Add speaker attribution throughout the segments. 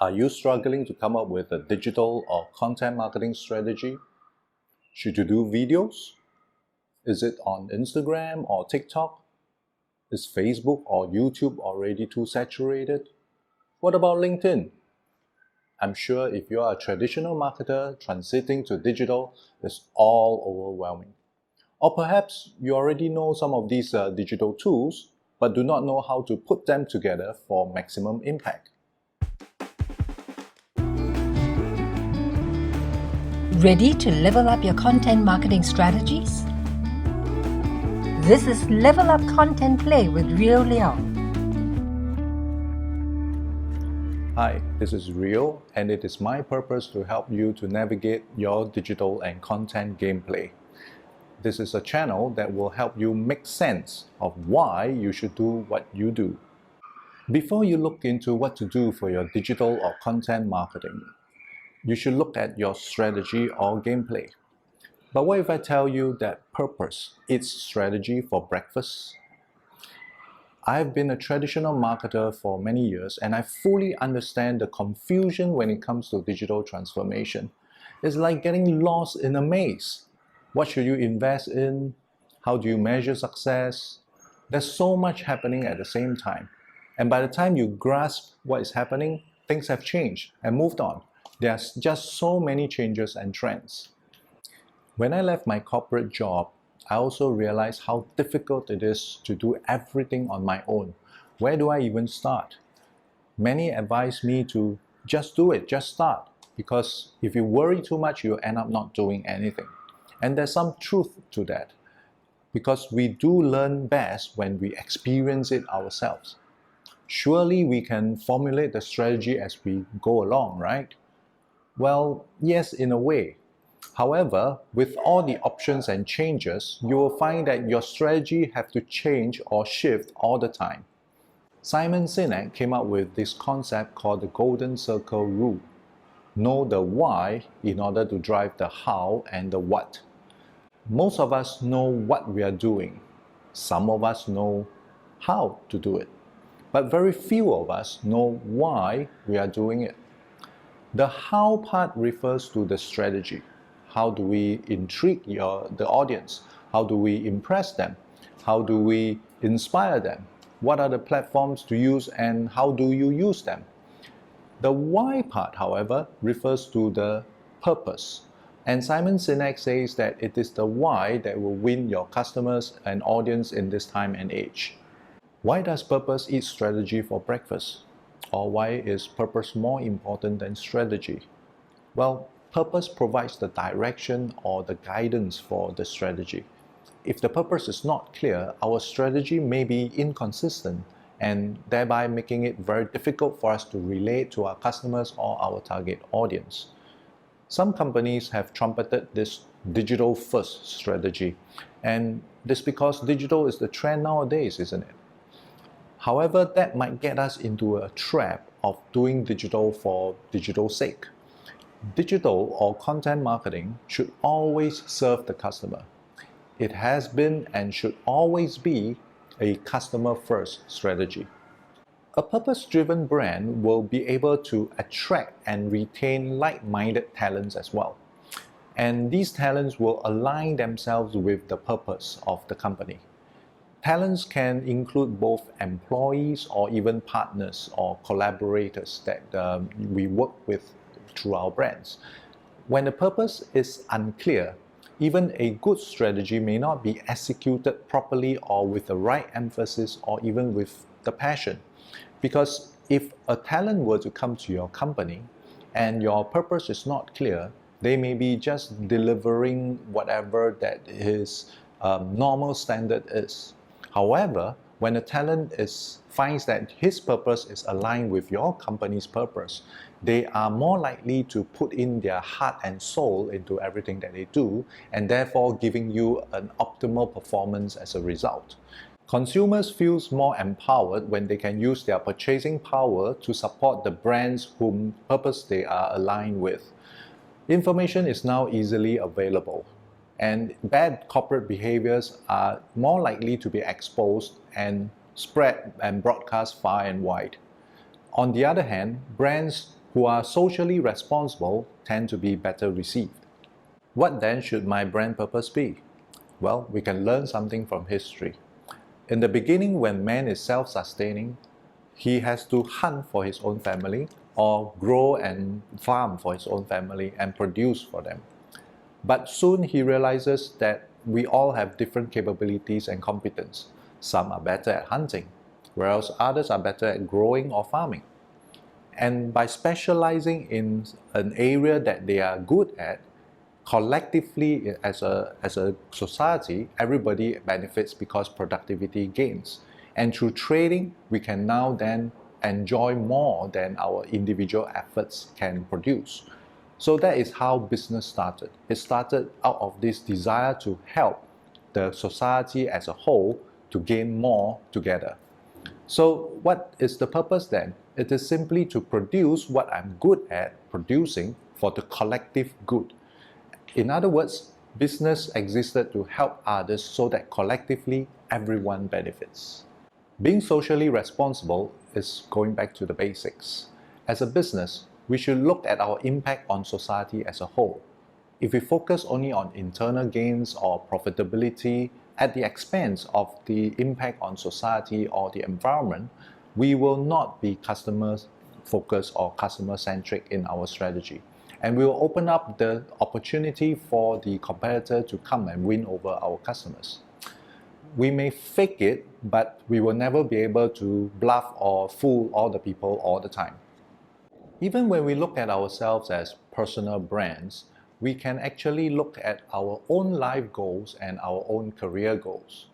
Speaker 1: Are you struggling to come up with a digital or content marketing strategy? Should you do videos? Is it on Instagram or TikTok? Is Facebook or YouTube already too saturated? What about LinkedIn? I'm sure if you are a traditional marketer, transiting to digital is all overwhelming. Or perhaps you already know some of these digital tools, but do not know how to put them together for maximum impact.
Speaker 2: Ready to level up your content marketing strategies? This is Level Up Content Play with Rio Liao.
Speaker 1: Hi, this is Rio, and it is my purpose to help you to navigate your digital and content gameplay. This is a channel that will help you make sense of why you should do what you do. Before you look into what to do for your digital or content marketing, you should look at your strategy or gameplay. But what if I tell you that purpose eats strategy for breakfast? I've been a traditional marketer for many years, and I fully understand the confusion when it comes to digital transformation. It's like getting lost in a maze. What should you invest in? How do you measure success? There's so much happening at the same time. And by the time you grasp what is happening, things have changed and moved on. There's just so many changes and trends. When I left my corporate job, I also realized how difficult it is to do everything on my own. Where do I even start? Many advise me to just do it, just start, because if you worry too much, you'll end up not doing anything. And there's some truth to that, because we do learn best when we experience it ourselves. Surely we can formulate the strategy as we go along, right? Well, yes, in a way. However, with all the options and changes, you will find that your strategy have to change or shift all the time. Simon Sinek came up with this concept called the Golden Circle Rule. Know the why in order to drive the how and the what. Most of us know what we are doing. Some of us know how to do it. But very few of us know why we are doing it. The how part refers to the strategy. How do we intrigue the audience? How do we impress them? How do we inspire them? What are the platforms to use and how do you use them? The why part, however, refers to the purpose. And Simon Sinek says that it is the why that will win your customers and audience in this time and age. Why does purpose eat strategy for breakfast? Or why is purpose more important than strategy? Well, purpose provides the direction or the guidance for the strategy. If the purpose is not clear, our strategy may be inconsistent and thereby making it very difficult for us to relate to our customers or our target audience. Some companies have trumpeted this digital first strategy, and this because digital is the trend nowadays, isn't it? However, that might get us into a trap of doing digital for digital's sake. Digital or content marketing should always serve the customer. It has been and should always be a customer-first strategy. A purpose-driven brand will be able to attract and retain like-minded talents as well. And these talents will align themselves with the purpose of the company. Talents can include both employees or even partners or collaborators that we work with through our brands. When the purpose is unclear, even a good strategy may not be executed properly or with the right emphasis or even with the passion. Because if a talent were to come to your company and your purpose is not clear, they may be just delivering whatever that his normal standard is. However, when a talent finds that his purpose is aligned with your company's purpose, they are more likely to put in their heart and soul into everything that they do, and therefore giving you an optimal performance as a result. Consumers feel more empowered when they can use their purchasing power to support the brands whom purpose they are aligned with. Information is now easily available, and bad corporate behaviors are more likely to be exposed and spread and broadcast far and wide. On the other hand, brands who are socially responsible tend to be better received. What then should my brand purpose be? Well, we can learn something from history. In the beginning, when man is self-sustaining, he has to hunt for his own family or grow and farm for his own family and produce for them. But soon he realizes that we all have different capabilities and competence. Some are better at hunting, whereas others are better at growing or farming. And by specializing in an area that they are good at, collectively as a society, everybody benefits because productivity gains. And through trading, we can now then enjoy more than our individual efforts can produce. So that is how business started. It started out of this desire to help the society as a whole to gain more together. So what is the purpose then? It is simply to produce what I'm good at producing for the collective good. In other words, business existed to help others so that collectively everyone benefits. Being socially responsible is going back to the basics. As a business, we should look at our impact on society as a whole. If we focus only on internal gains or profitability at the expense of the impact on society or the environment, we will not be customer-focused or customer-centric in our strategy. And we will open up the opportunity for the competitor to come and win over our customers. We may fake it, but we will never be able to bluff or fool all the people all the time. Even when we look at ourselves as personal brands, we can actually look at our own life goals and our own career goals.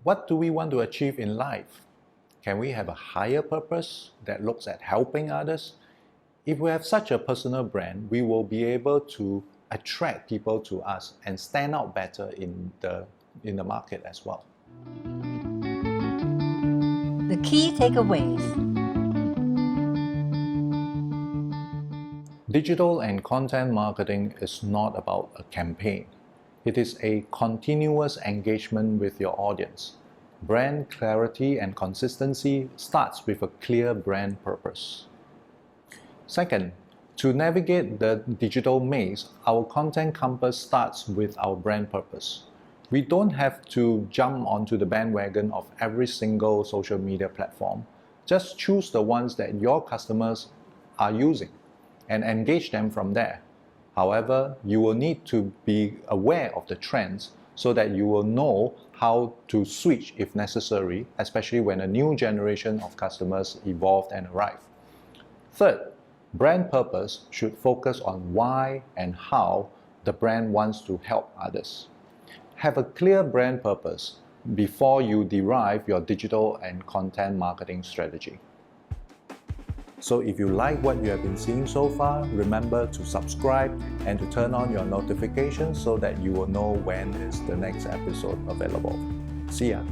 Speaker 1: What do we want to achieve in life? Can we have a higher purpose that looks at helping others? If we have such a personal brand, we will be able to attract people to us and stand out better in the market as well.
Speaker 2: The key takeaways.
Speaker 1: Digital and content marketing is not about a campaign. It is a continuous engagement with your audience. Brand clarity and consistency starts with a clear brand purpose. Second, to navigate the digital maze, our content compass starts with our brand purpose. We don't have to jump onto the bandwagon of every single social media platform. Just choose the ones that your customers are using and engage them from there. However, you will need to be aware of the trends so that you will know how to switch if necessary, especially when a new generation of customers evolve and arrive. Third, brand purpose should focus on why and how the brand wants to help others. Have a clear brand purpose before you derive your digital and content marketing strategy. So if you like what you have been seeing so far, remember to subscribe and to turn on your notifications so that you will know when is the next episode available. See ya!